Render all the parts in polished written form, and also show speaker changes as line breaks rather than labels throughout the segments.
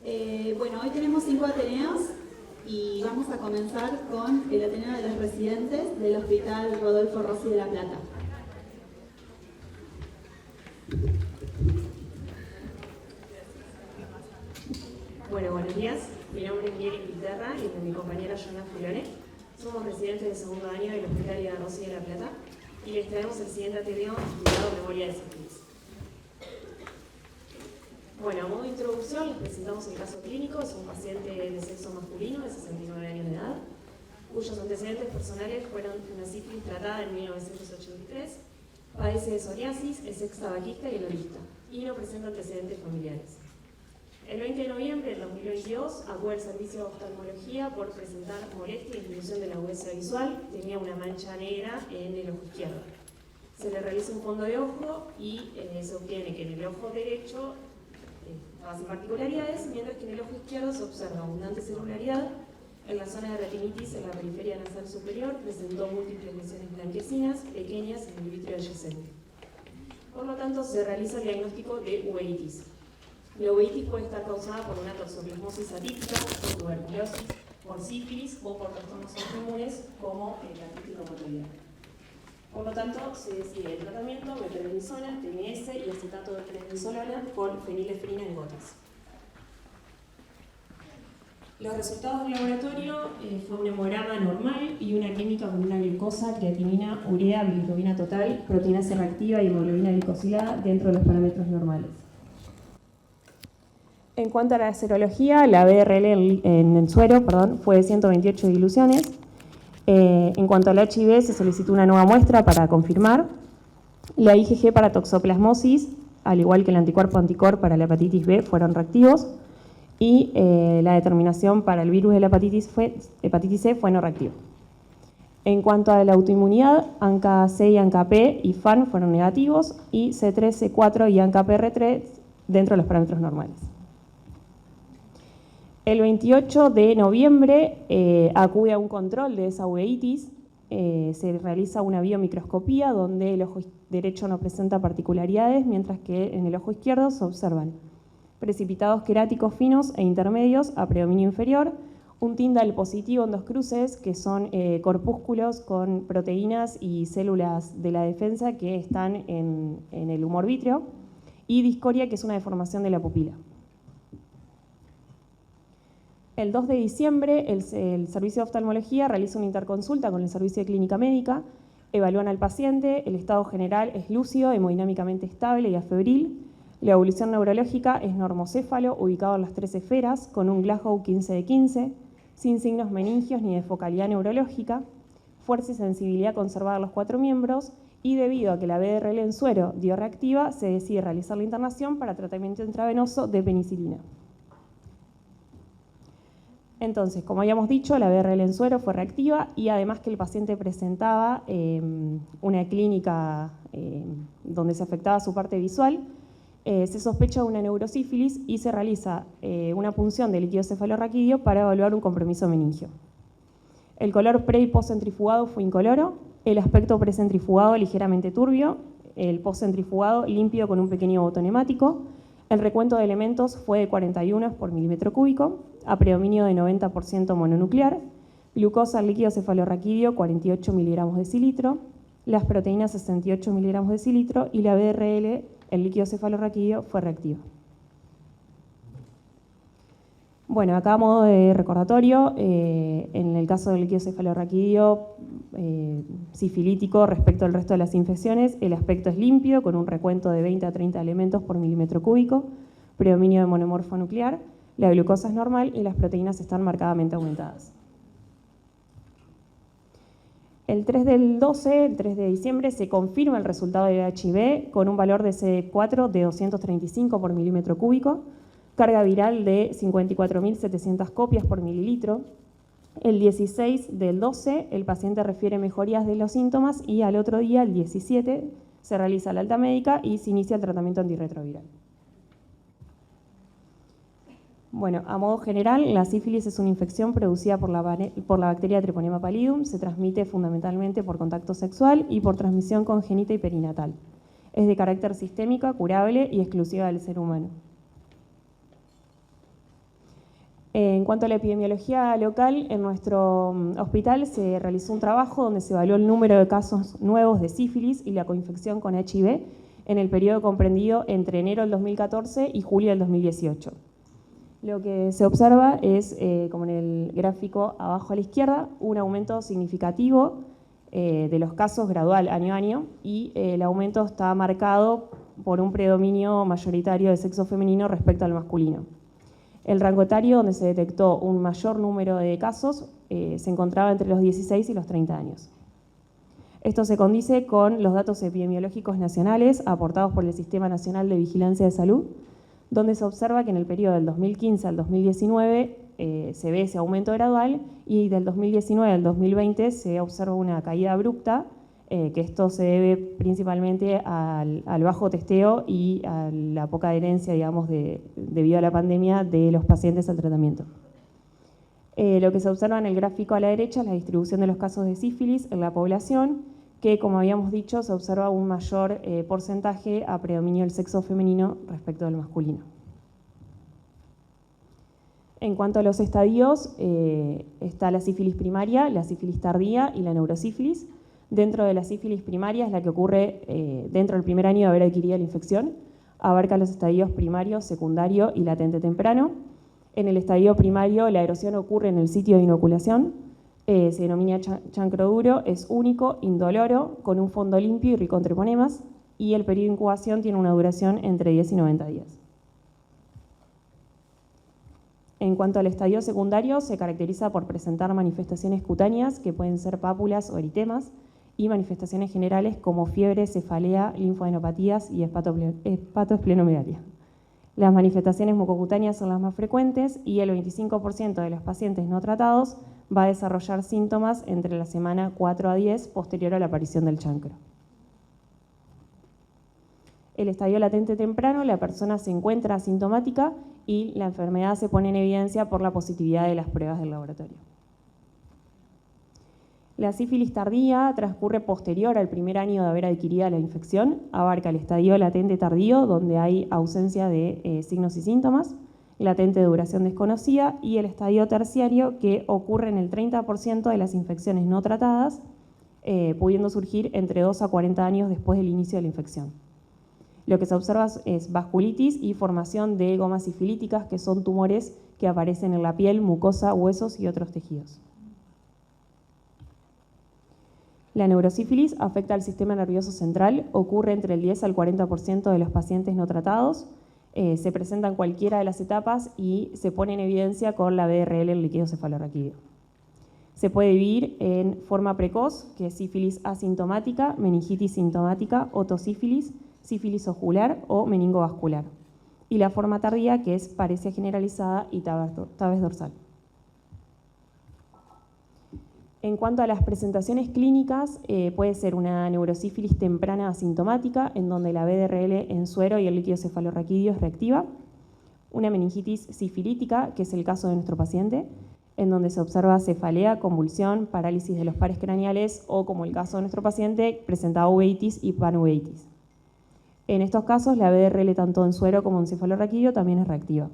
Bueno, hoy tenemos 5 ateneos y vamos a comenzar con el Ateneo de los Residentes del Hospital Rodolfo Rossi de La Plata.
Bueno, buenos días. Mi nombre es Miel Inglaterra y con mi compañera Joana Fulone. Somos residentes de segundo año del Hospital Ida Rossi de La Plata y les traemos el siguiente ateneo titulado Memoria de sífilis. Bueno, a modo de introducción les presentamos el caso clínico. Es un paciente de sexo masculino de 69 años de edad, cuyos antecedentes personales fueron una sífilis tratada en 1983, padece de psoriasis, es ex tabaquista y olorista, y no presenta antecedentes familiares. El 20 de noviembre del 2022 acude al servicio de oftalmología por presentar molestia y disminución de la agudeza visual. Tenía una mancha negra en el ojo izquierdo. Se le realiza un fondo de ojo y se obtiene que en el ojo derecho hace particularidades, mientras que en el ojo izquierdo se observa abundante celularidad. En la zona de retinitis, en la periferia nasal superior, presentó múltiples lesiones blanquecinas pequeñas en el vítreo adyacente. Por lo tanto, se realiza el diagnóstico de uveitis. La uveitis puede estar causada por una toxoplasmosis atípica, por tuberculosis, por sífilis o por trastornos autoinmunes como la artritis reumatoidea. Por lo tanto, se decide el tratamiento metronidazole, TMS y acetato de prednisolona con fenilefrina en gotas. Los resultados del laboratorio fue un hemograma normal y una química con una glucosa, creatinina, urea, bilirrubina total, proteína C reactiva y hemoglobina glicosilada dentro de los parámetros normales. En cuanto a la serología, la BRL en el suero fue de 128 diluciones. En cuanto al HIV, se solicitó una nueva muestra para confirmar. La IgG para toxoplasmosis, al igual que el anticuerpo para la hepatitis B, fueron reactivos. Y la determinación para el virus de la hepatitis C fue no reactivo. En cuanto a la autoinmunidad, ANCA-C y ANCA-P y FAN fueron negativos, y C3, C4 y ANCA-PR3 dentro de los parámetros normales. El 28 de noviembre acude a un control de esa uveitis. Se realiza una biomicroscopía donde el ojo derecho no presenta particularidades, mientras que en el ojo izquierdo se observan precipitados queráticos finos e intermedios a predominio inferior, un Tyndall positivo en 2 cruces, que son corpúsculos con proteínas y células de la defensa que están en el humor vítreo, y discoria, que es una deformación de la pupila. El 2 de diciembre, el servicio de oftalmología realiza una interconsulta con el servicio de clínica médica, evalúan al paciente, el estado general es lúcido, hemodinámicamente estable y afebril, la evolución neurológica es normocéfalo, ubicado en las 3 esferas, con un Glasgow 15 de 15, sin signos meningios ni de focalidad neurológica, fuerza y sensibilidad conservada en los 4 miembros, y debido a que la BRL en suero dio reactiva, se decide realizar la internación para tratamiento intravenoso de penicilina. Entonces, como habíamos dicho, la BRL en suero fue reactiva, y además que el paciente presentaba una clínica donde se afectaba su parte visual, se sospecha una neurosífilis y se realiza una punción de líquido cefalorraquídeo para evaluar un compromiso meningio. El color pre y postcentrifugado fue incoloro, el aspecto precentrifugado ligeramente turbio, el postcentrifugado limpio con un pequeño botón hemático. El recuento de elementos fue de 41 por milímetro cúbico, a predominio de 90% mononuclear, glucosa al líquido cefalorraquídeo 48 miligramos de cilitro, las proteínas 68 miligramos de cilitro, y la BRL, el líquido cefalorraquídeo, fue reactiva. Bueno, acá a modo de recordatorio, en el caso del líquido cefalorraquídeo sifilítico respecto al resto de las infecciones, el aspecto es limpio, con un recuento de 20 a 30 elementos por milímetro cúbico, predominio de monomorfo nuclear, la glucosa es normal y las proteínas están marcadamente aumentadas. El 3 de diciembre, se confirma el resultado del HIV con un valor de CD4 de 235 por milímetro cúbico, carga viral de 54.700 copias por mililitro. El 16 del 12, el paciente refiere mejorías de los síntomas, y al otro día, el 17, se realiza la alta médica y se inicia el tratamiento antirretroviral. Bueno, a modo general, la sífilis es una infección producida por la bacteria Treponema pallidum, se transmite fundamentalmente por contacto sexual y por transmisión congénita y perinatal. Es de carácter sistémico, curable y exclusiva del ser humano.
En cuanto a la epidemiología local, en nuestro hospital se realizó un trabajo donde se evaluó el número de casos nuevos de sífilis y la coinfección con HIV en el periodo comprendido entre enero del 2014 y julio del 2018. Lo que se observa es, como en el gráfico abajo a la izquierda, un aumento significativo de los casos gradual año a año, y el aumento está marcado por un predominio mayoritario de sexo femenino respecto al masculino. El rango etario donde se detectó un mayor número de casos se encontraba entre los 16 y los 30 años. Esto se condice con los datos epidemiológicos nacionales aportados por el Sistema Nacional de Vigilancia de Salud, donde se observa que en el periodo del 2015 al 2019 se ve ese aumento gradual, y del 2019 al 2020 se observa una caída abrupta, que esto se debe principalmente al bajo testeo y a la poca adherencia, digamos, debido a la pandemia, de los pacientes al tratamiento. Lo que se observa en el gráfico a la derecha es la distribución de los casos de sífilis en la población, que, como habíamos dicho, se observa un mayor porcentaje a predominio del sexo femenino respecto del masculino. En cuanto a los estadios, está la sífilis primaria, la sífilis tardía y la neurosífilis. Dentro de la sífilis primaria es la que ocurre dentro del primer año de haber adquirido la infección. Abarca los estadios primario, secundario y latente temprano. En el estadio primario, la erosión ocurre en el sitio de inoculación. Se denomina chancro duro, es único, indoloro, con un fondo limpio y rico en treponemas, y el periodo de incubación tiene una duración entre 10 y 90 días. En cuanto al estadio secundario, se caracteriza por presentar manifestaciones cutáneas, que pueden ser pápulas o eritemas, y manifestaciones generales como fiebre, cefalea, linfadenopatías y hepatoesplenomegalia. Las manifestaciones mucocutáneas son las más frecuentes, y el 25% de los pacientes no tratados va a desarrollar síntomas entre la semana 4 a 10 posterior a la aparición del chancro. El estadio latente temprano, la persona se encuentra asintomática y la enfermedad se pone en evidencia por la positividad de las pruebas del laboratorio. La sífilis tardía transcurre posterior al primer año de haber adquirido la infección, abarca el estadio latente tardío, donde hay ausencia de signos y síntomas, latente de duración desconocida, y el estadio terciario, que ocurre en el 30% de las infecciones no tratadas, pudiendo surgir entre 2 a 40 años después del inicio de la infección. Lo que se observa es vasculitis y formación de gomas sifilíticas, que son tumores que aparecen en la piel, mucosa, huesos y otros tejidos. La neurosífilis afecta al sistema nervioso central, ocurre entre el 10 al 40% de los pacientes no tratados, se presenta en cualquiera de las etapas y se pone en evidencia con la BRL, el líquido cefalorraquídeo. Se puede dividir en forma precoz, que es sífilis asintomática, meningitis sintomática, otosífilis, sífilis ocular o meningovascular, y la forma tardía, que es paresia generalizada y tabes dorsal. En cuanto a las presentaciones clínicas, puede ser una neurosífilis temprana asintomática, en donde la BRL en suero y el líquido cefalorraquídeo es reactiva, una meningitis sifilítica, que es el caso de nuestro paciente, en donde se observa cefalea, convulsión, parálisis de los pares craneales, o, como el caso de nuestro paciente, presenta uveitis y panuveitis. En estos casos, la BRL tanto en suero como en cefalorraquídeo también es reactiva,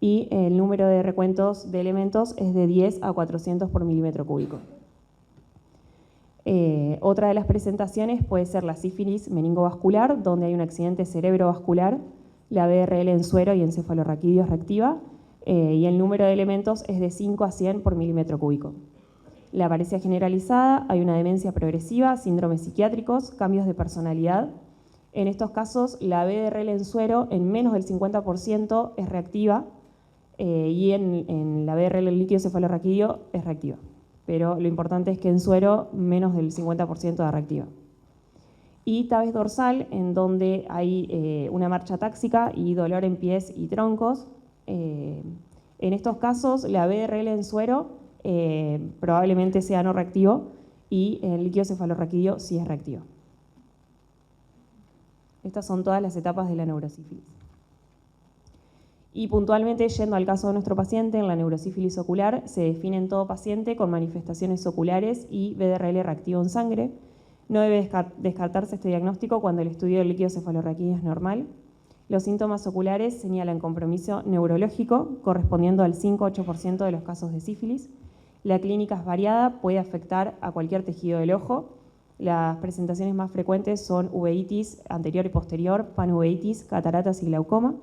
y el número de recuentos de elementos es de 10 a 400 por milímetro cúbico. Otra de las presentaciones puede ser la sífilis meningovascular, donde hay un accidente cerebrovascular, la BRL en suero y en cefalorraquídeo es reactiva, y el número de elementos es de 5 a 100 por milímetro cúbico. La paresia generalizada, hay una demencia progresiva, síndromes psiquiátricos, cambios de personalidad. En estos casos, la BRL en suero en menos del 50% es reactiva, y en la BRL en líquido cefalorraquídeo es reactiva. Pero lo importante es que en suero menos del 50% da reactiva. Y tabes dorsal, en donde hay una marcha táxica y dolor en pies y troncos. En estos casos, la BRL en suero probablemente sea no reactivo, y el líquido cefalorraquídeo sí es reactivo. Estas son todas las etapas de la neurosífilis. Y puntualmente, yendo al caso de nuestro paciente, en la neurosífilis ocular se define en todo paciente con manifestaciones oculares y BRL reactivo en sangre. No debe descartarse este diagnóstico cuando el estudio del líquido cefalorraquídeo es normal. Los síntomas oculares señalan compromiso neurológico, correspondiendo al 5-8% de los casos de sífilis. La clínica es variada, puede afectar a cualquier tejido del ojo. Las presentaciones más frecuentes son uveitis anterior y posterior, panuveitis, cataratas y glaucoma.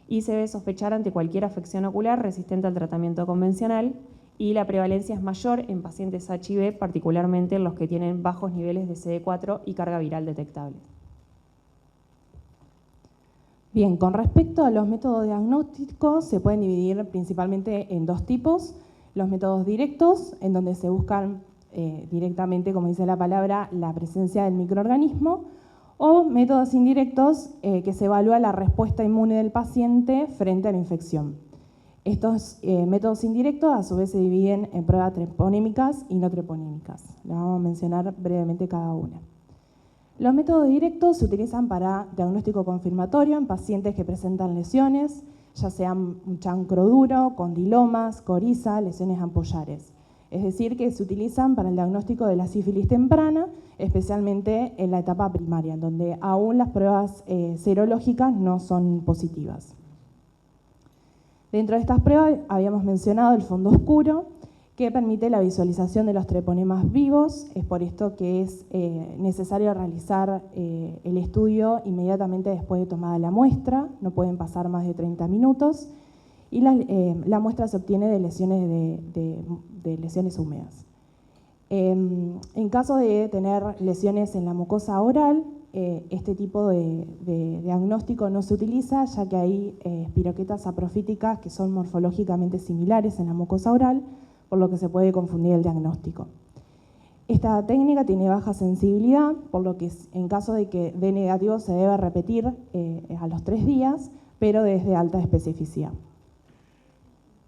Y se debe sospechar ante cualquier afección ocular resistente al tratamiento convencional, y la prevalencia es mayor en pacientes HIV, particularmente en los que tienen bajos niveles de CD4 y carga viral detectable.
Bien, con respecto a los métodos diagnósticos, se pueden dividir principalmente en dos tipos. Los métodos directos, en donde se buscan directamente, como dice la palabra, la presencia del microorganismo, o métodos indirectos, que se evalúa la respuesta inmune del paciente frente a la infección. Estos métodos indirectos a su vez se dividen en pruebas treponémicas y no treponémicas. Les vamos a mencionar brevemente cada una. Los métodos directos se utilizan para diagnóstico confirmatorio en pacientes que presentan lesiones, ya sean un chancro duro, condilomas, coriza, lesiones ampollares. Es decir, que se utilizan para el diagnóstico de la sífilis temprana, especialmente en la etapa primaria, donde aún las pruebas serológicas no son positivas. Dentro de estas pruebas habíamos mencionado el fondo oscuro, que permite la visualización de los treponemas vivos. Es por esto que es necesario realizar el estudio inmediatamente después de tomada la muestra, no pueden pasar más de 30 minutos, y la muestra se obtiene de lesiones, de lesiones húmedas. En caso de tener lesiones en la mucosa oral, este tipo de diagnóstico no se utiliza, ya que hay espiroquetas saprofíticas que son morfológicamente similares en la mucosa oral, por lo que se puede confundir el diagnóstico. Esta técnica tiene baja sensibilidad, por lo que en caso de que dé negativo se debe repetir a los 3 días, pero desde alta especificidad.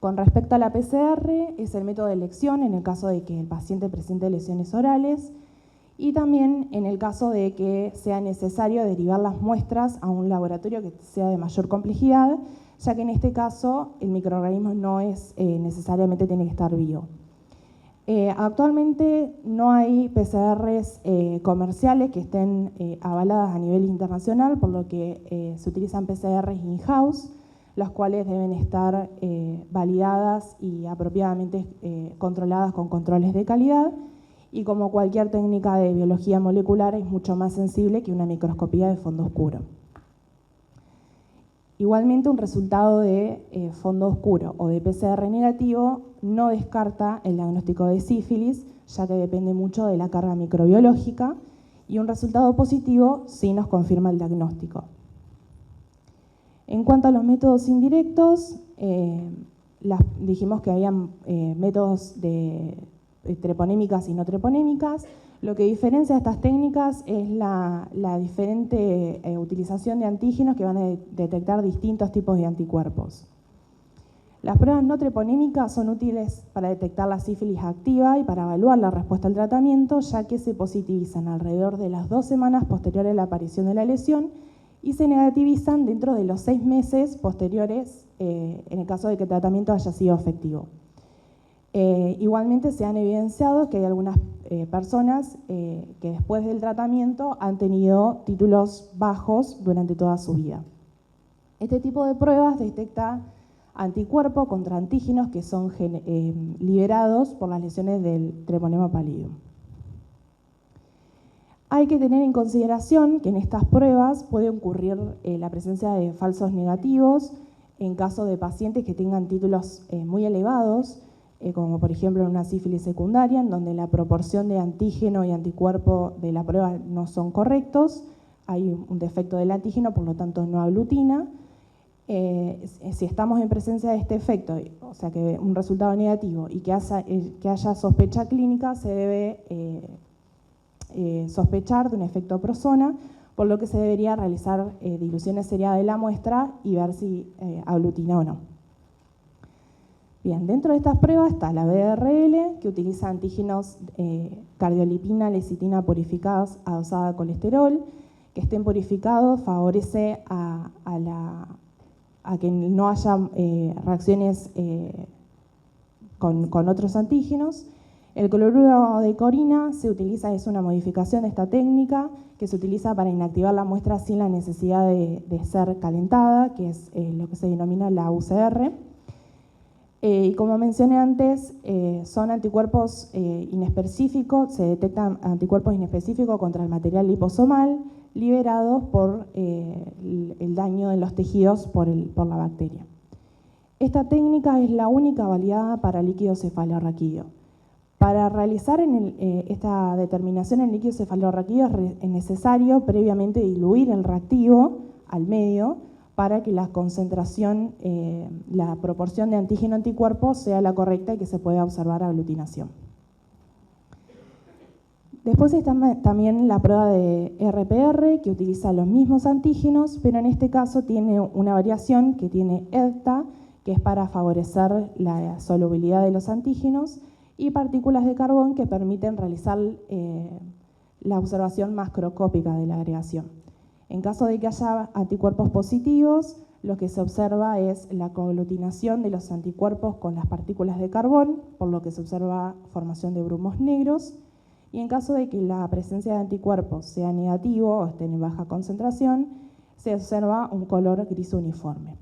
Con respecto a la PCR, es el método de elección en el caso de que el paciente presente lesiones orales, y también en el caso de que sea necesario derivar las muestras a un laboratorio que sea de mayor complejidad, ya que en este caso el microorganismo no es necesariamente tiene que estar vivo. Actualmente no hay PCRs comerciales que estén avaladas a nivel internacional, por lo que se utilizan PCRs in-house, las cuales deben estar validadas y apropiadamente controladas con controles de calidad, y como cualquier técnica de biología molecular es mucho más sensible que una microscopía de fondo oscuro. Igualmente, un resultado de fondo oscuro o de PCR negativo no descarta el diagnóstico de sífilis, ya que depende mucho de la carga microbiológica, y un resultado positivo sí nos confirma el diagnóstico. En cuanto a los métodos indirectos, dijimos que habían métodos de treponémicas y no treponémicas. Lo que diferencia estas técnicas es la diferente utilización de antígenos que van a detectar distintos tipos de anticuerpos. Las pruebas no treponémicas son útiles para detectar la sífilis activa y para evaluar la respuesta al tratamiento, ya que se positivizan alrededor de las 2 semanas posteriores a la aparición de la lesión y se negativizan dentro de los 6 meses posteriores en el caso de que el tratamiento haya sido efectivo. Igualmente se han evidenciado que hay algunas personas que después del tratamiento han tenido títulos bajos durante toda su vida. Este tipo de pruebas detecta anticuerpos contra antígenos que son liberados por las lesiones del treponema pallidum. Hay que tener en consideración que en estas pruebas puede ocurrir la presencia de falsos negativos en caso de pacientes que tengan títulos muy elevados, como por ejemplo en una sífilis secundaria, en donde la proporción de antígeno y anticuerpo de la prueba no son correctos, hay un defecto del antígeno, por lo tanto no aglutina. Si estamos en presencia de este efecto, o sea que un resultado negativo y que haya sospecha clínica, se debe sospechar de un efecto prosona, por lo que se debería realizar diluciones seriadas de la muestra y ver si aglutina o no. Bien, dentro de estas pruebas está la BRL, que utiliza antígenos cardiolipina, lecitina purificados adosada a colesterol. Que estén purificados favorece a que no haya reacciones con otros antígenos. El cloruro de corina es una modificación de esta técnica que se utiliza para inactivar la muestra sin la necesidad de ser calentada, que es lo que se denomina la UCR. Y como mencioné antes, son anticuerpos inespecíficos, se detectan anticuerpos inespecíficos contra el material liposomal liberados por el daño en los tejidos por la bacteria. Esta técnica es la única validada para líquido cefalorraquídeo. Para realizar esta determinación en líquido cefalorraquídeo es necesario previamente diluir el reactivo al medio para que la concentración, la proporción de antígeno-anticuerpo sea la correcta y que se pueda observar aglutinación. Después está también la prueba de RPR, que utiliza los mismos antígenos, pero en este caso tiene una variación que tiene EDTA, que es para favorecer la solubilidad de los antígenos, y partículas de carbón que permiten realizar la observación macroscópica de la agregación. En caso de que haya anticuerpos positivos, lo que se observa es la coaglutinación de los anticuerpos con las partículas de carbón, por lo que se observa formación de grumos negros, y en caso de que la presencia de anticuerpos sea negativo o esté en baja concentración, se observa un color gris uniforme.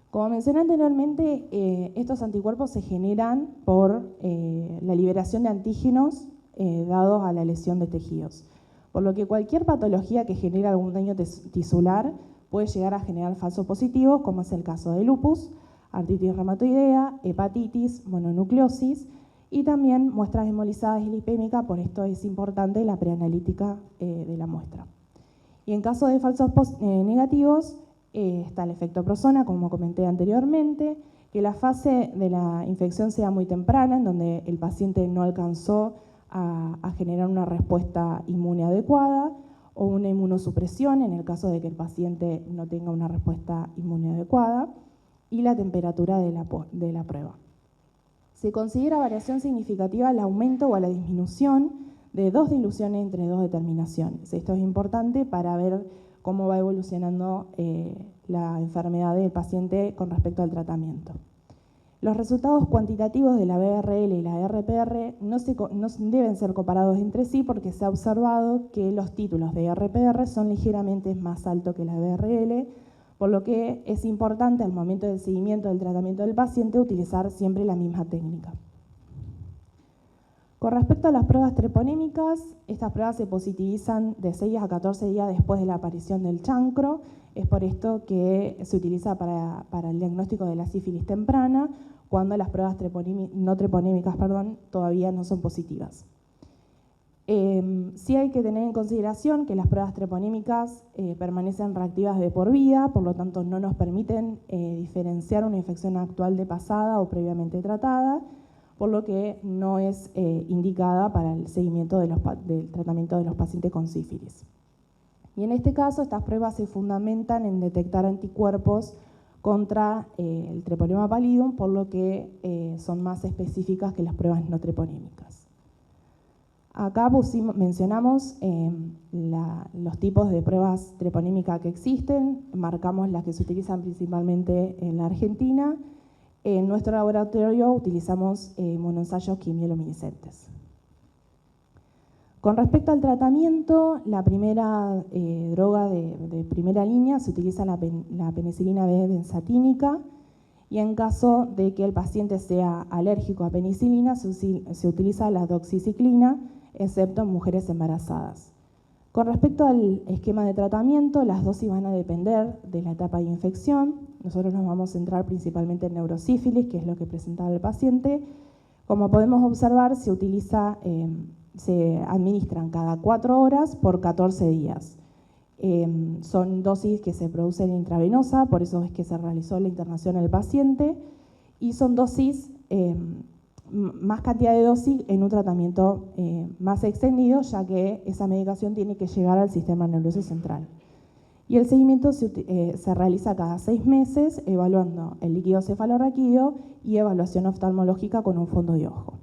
Como mencioné anteriormente, estos anticuerpos se generan por la liberación de antígenos dados a la lesión de tejidos, por lo que cualquier patología que genere algún daño tisular puede llegar a generar falsos positivos, como es el caso de lupus, artritis reumatoidea, hepatitis, mononucleosis y también muestras hemolizadas y lipémicas, por esto es importante la preanalítica de la muestra. Y en caso de falsos negativos, está el efecto Prosona, como comenté anteriormente, que la fase de la infección sea muy temprana, en donde el paciente no alcanzó a generar una respuesta inmune adecuada, o una inmunosupresión en el caso de que el paciente no tenga una respuesta inmune adecuada, y la temperatura de la prueba. Se considera variación significativa el aumento o la disminución de 2 diluciones entre 2 determinaciones. Esto es importante para ver cómo va evolucionando la enfermedad del paciente con respecto al tratamiento. Los resultados cuantitativos de la BRL y la RPR no deben ser comparados entre sí porque se ha observado que los títulos de RPR son ligeramente más altos que la BRL, por lo que es importante al momento del seguimiento del tratamiento del paciente utilizar siempre la misma técnica. Con respecto a las pruebas treponémicas, estas pruebas se positivizan de 6 a 14 días después de la aparición del chancro. Es por esto que se utiliza para el diagnóstico de la sífilis temprana, cuando las pruebas no treponémicas todavía no son positivas. Sí hay que tener en consideración que las pruebas treponémicas permanecen reactivas de por vida, por lo tanto no nos permiten diferenciar una infección actual de pasada o previamente tratada, por lo que no es indicada para el seguimiento del tratamiento de los pacientes con sífilis. Y en este caso, estas pruebas se fundamentan en detectar anticuerpos contra el Treponema pallidum, por lo que son más específicas que las pruebas no treponémicas. Acá mencionamos los tipos de pruebas treponémicas que existen, marcamos las que se utilizan principalmente en la Argentina. En nuestro laboratorio utilizamos monoensayos quimioluminiscentes. Con respecto al tratamiento, la primera droga de primera línea se utiliza la penicilina B benzatínica, y en caso de que el paciente sea alérgico a penicilina se utiliza la doxiciclina, excepto en mujeres embarazadas. Con respecto al esquema de tratamiento, las dosis van a depender de la etapa de infección. Nosotros nos vamos a centrar principalmente en neurosífilis, que es lo que presentaba el paciente. Como podemos observar, se administran cada 4 horas por 14 días. Son dosis que se producen intravenosa, por eso es que se realizó la internación del paciente, y son dosis, más cantidad de dosis en un tratamiento más extendido, ya que esa medicación tiene que llegar al sistema nervioso central. Y el seguimiento se realiza cada 6 meses, evaluando el líquido cefalorraquídeo y evaluación oftalmológica con un fondo de ojo.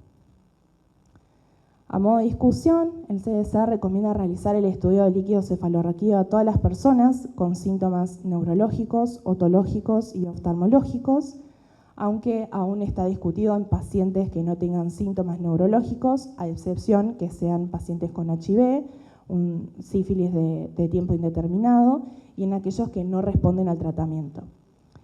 A modo de discusión, el CDC recomienda realizar el estudio del líquido cefalorraquídeo a todas las personas con síntomas neurológicos, otológicos y oftalmológicos, aunque aún está discutido en pacientes que no tengan síntomas neurológicos, a excepción que sean pacientes con HIV, un sífilis de tiempo indeterminado, y en aquellos que no responden al tratamiento.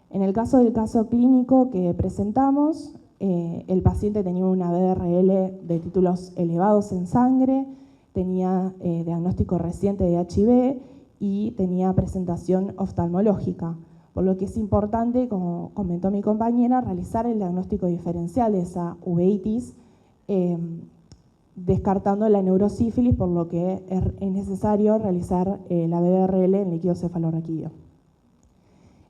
En el caso del caso clínico que presentamos, el paciente tenía una BRL de títulos elevados en sangre, tenía diagnóstico reciente de HIV y tenía presentación oftalmológica, por lo que es importante, como comentó mi compañera, realizar el diagnóstico diferencial de esa uveitis, descartando la neurosífilis, por lo que es necesario realizar la BRL en líquido cefalorraquídeo.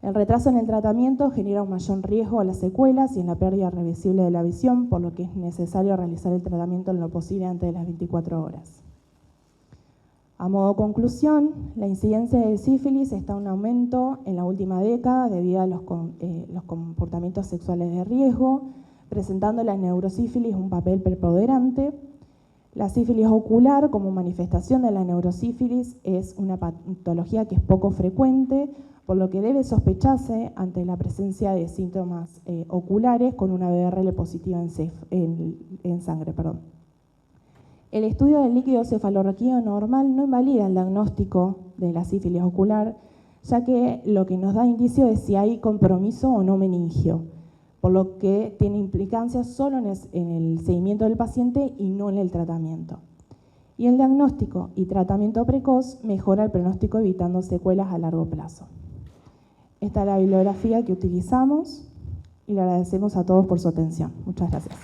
El retraso en el tratamiento genera un mayor riesgo a las secuelas y en la pérdida irreversible de la visión, por lo que es necesario realizar el tratamiento en lo posible antes de las 24 horas. A modo de conclusión, la incidencia de sífilis está en aumento en la última década debido a los comportamientos sexuales de riesgo, presentando la neurosífilis un papel preponderante. La sífilis ocular, como manifestación de la neurosífilis, es una patología que es poco frecuente, por lo que debe sospecharse ante la presencia de síntomas oculares con una BRL positiva en sangre. El estudio del líquido cefalorraquídeo normal no invalida el diagnóstico de la sífilis ocular, ya que lo que nos da indicio es si hay compromiso o no meningio, por lo que tiene implicancias solo en el seguimiento del paciente y no en el tratamiento. Y el diagnóstico y tratamiento precoz mejora el pronóstico evitando secuelas a largo plazo. Esta es la bibliografía que utilizamos y le agradecemos a todos por su atención. Muchas gracias.